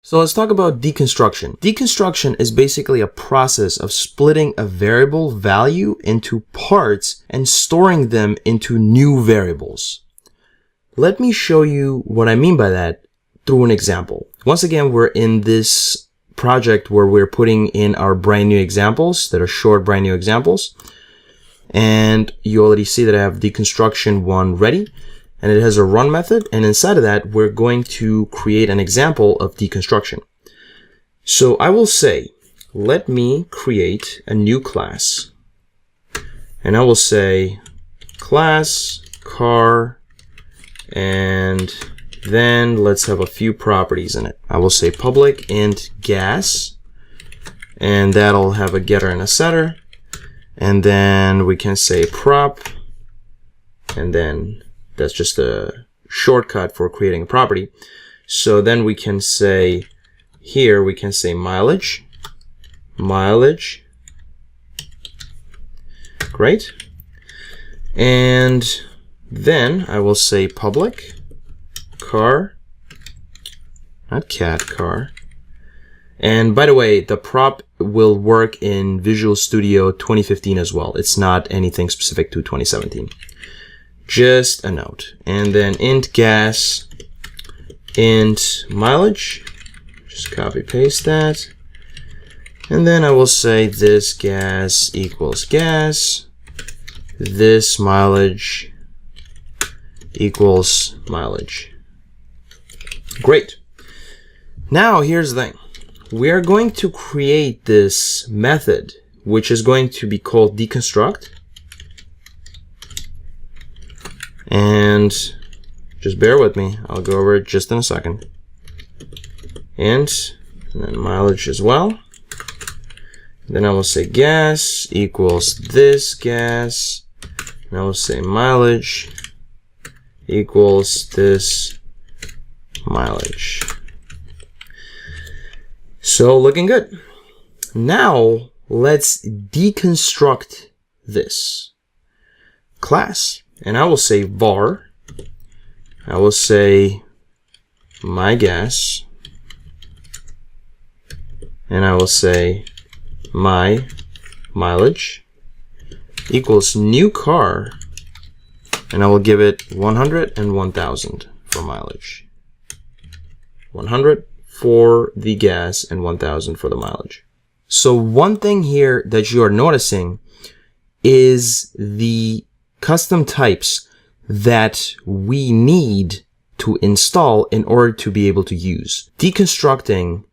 So let's talk about deconstruction. Deconstruction is basically a process of splitting a variable value into parts and storing them into new variables. Let me show you what I mean by that through an example. Once again, we're in this project where we're putting in our brand new examples that are short brand new examples. And you already see that I have deconstruction 1 ready. And it has a run method, and inside of that, we're going to create an example of deconstruction. So I will say, let me create a new class. And I will say class car, and then let's have a few properties in it. I will say public int gas, and that'll have a getter and a setter. And then we can say prop, and then that's just a shortcut for creating a property. So then we can say, here we can say mileage. Great. And then I will say public car, not cat, car. And by the way, the prop will work in Visual Studio 2015 as well. It's not anything specific to 2017. Just a note. And then int gas, int mileage. Just copy paste that. And then I will say this gas equals gas. This mileage equals mileage. Great. Now here's the thing. We are going to create this method, which is going to be called deconstruct. And just bear with me. I'll go over it just in a second. And then mileage as well. Then I will say gas equals this gas. And I will say mileage equals this mileage. So looking good. Now let's deconstruct this class. And I will say var. I will say my gas. And I will say my mileage equals new car. And I will give it 100 and 1000 for mileage. 100 for the gas and 1000 for the mileage. So one thing here that you are noticing is the custom types that we need to install in order to be able to use. Deconstructing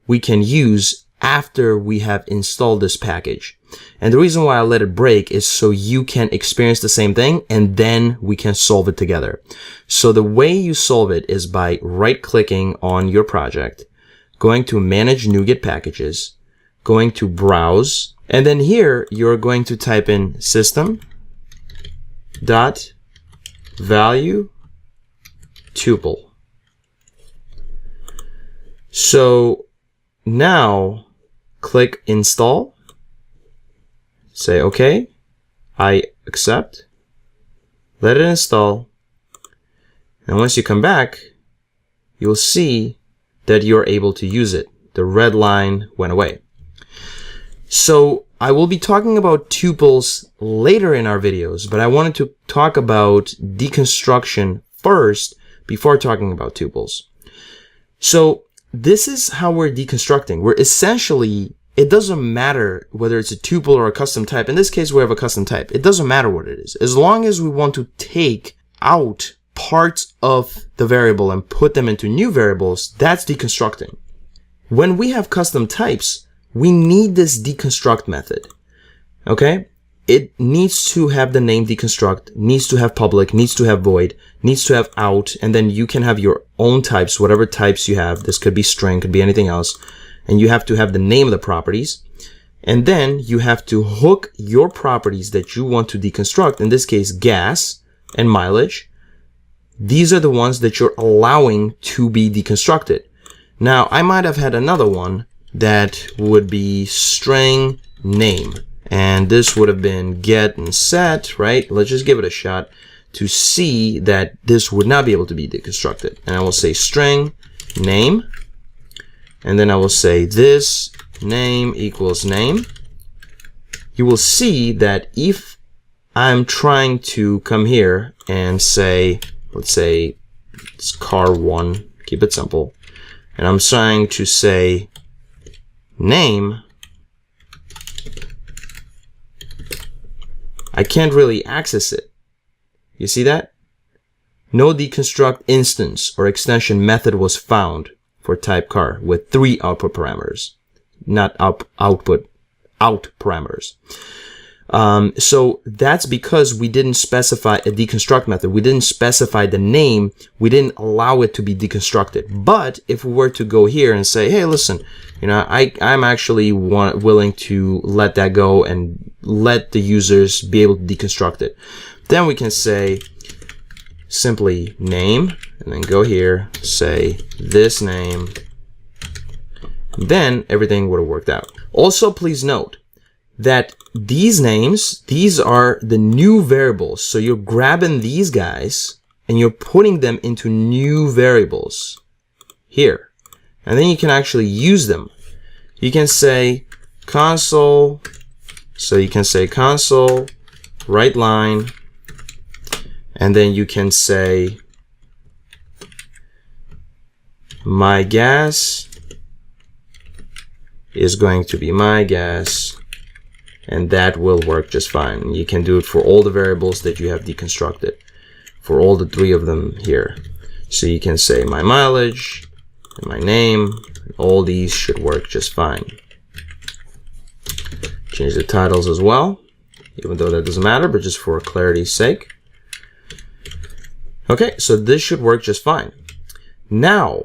we can use after we have installed this package. And the reason why I let it break is so you can experience the same thing and then we can solve it together. So the way you solve it is by right-clicking on your project, going to manage NuGet packages, going to browse, and then here you're going to type in system dot value tuple. So now click install, say okay, I accept, let it install, and once you come back you'll see that you're able to use it. The red line went away. So I will be talking about tuples later in our videos, but I wanted to talk about deconstruction first before talking about tuples. So this is how we're deconstructing. We're essentially, it doesn't matter whether it's a tuple or a custom type. In this case, we have a custom type. It doesn't matter what it is. As long as we want to take out parts of the variable and put them into new variables, that's deconstructing. When we have custom types, we need this deconstruct method, okay? It needs to have the name deconstruct, needs to have public, needs to have void, needs to have out, and then you can have your own types, whatever types you have. This could be string, could be anything else. And you have to have the name of the properties. And then you have to hook your properties that you want to deconstruct, in this case, gas and mileage. These are the ones that you're allowing to be deconstructed. Now, I might have had another one that would be string name. And this would have been get and set, right? Let's just give it a shot to see that this would not be able to be deconstructed. And I will say string name. and then I will say this name equals name. You will see that if I'm trying to come here and say, let's say it's car1, keep it simple, and I'm trying to say name, I can't really access it. You see that? No deconstruct instance or extension method was found for type car with 3 output parameters, not out parameters. So that's because we didn't specify a deconstruct method. We didn't specify the name. We didn't allow it to be deconstructed. But if we were to go here and say, hey, listen, you know, I'm actually willing to let that go and let the users be able to deconstruct it, then we can say simply name, and then go here, say this name, then everything would have worked out. Also, please note that these names, these are the new variables. So you're grabbing these guys and you're putting them into new variables here. And then you can actually use them. You can say console, so you can say console, right line, and then you can say my gas is going to be my gas, and that will work just fine. You can do it for all the variables that you have deconstructed, for all the 3 of them here. So you can say my mileage and my name, and all these should work just fine. Change the titles as well, even though that doesn't matter, but just for clarity's sake. Okay, so this should work just fine. Now,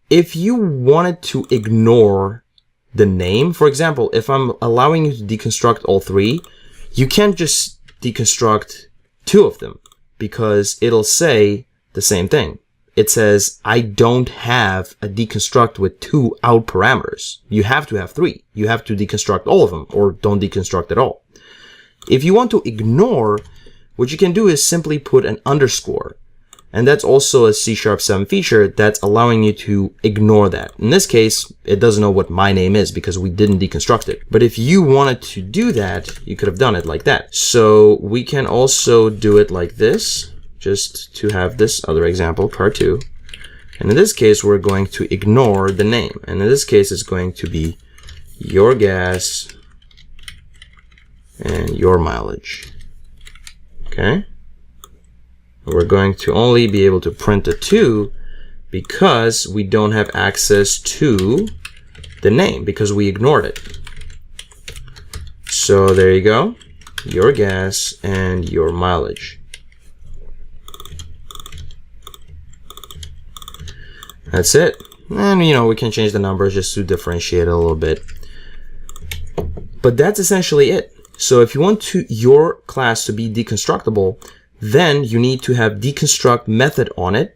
if you wanted to ignore the name, for example, if I'm allowing you to deconstruct all 3, you can't just deconstruct 2 of them because it'll say the same thing. It says, I don't have a deconstruct with 2 out parameters. You have to have 3. You have to deconstruct all of them or don't deconstruct at all. If you want to ignore, what you can do is simply put an underscore. And that's also a C#7 feature that's allowing you to ignore that. In this case, it doesn't know what my name is because we didn't deconstruct it. But if you wanted to do that, you could have done it like that. So we can also do it like this, just to have this other example, car2. And in this case, we're going to ignore the name. And in this case, it's going to be your gas and your mileage. Okay? We're going to only be able to print the 2 because we don't have access to the name because we ignored it. So there you go, your gas and your mileage. That's it. And you know, we can change the numbers just to differentiate it a little bit. But that's essentially it. So if you want your class to be deconstructible, then you need to have deconstruct method on it,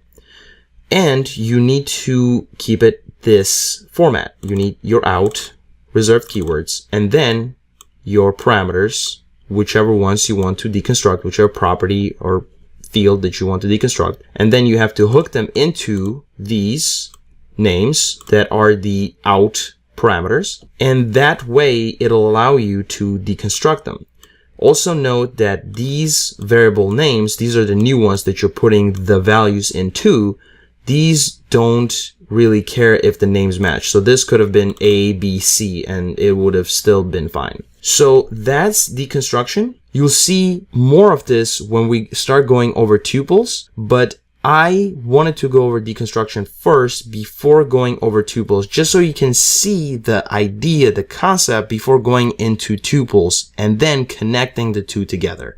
and you need to keep it this format. You need your out, reserved keywords, and then your parameters, whichever ones you want to deconstruct, whichever property or field that you want to deconstruct. And then you have to hook them into these names that are the out parameters. And that way it'll allow you to deconstruct them. Also note that these variable names, these are the new ones that you're putting the values into. These don't really care if the names match. So this could have been A, B, C, and it would have still been fine. So that's deconstruction. You'll see more of this when we start going over tuples, but I wanted to go over deconstruction first before going over tuples, just so you can see the idea, the concept before going into tuples and then connecting the 2 together.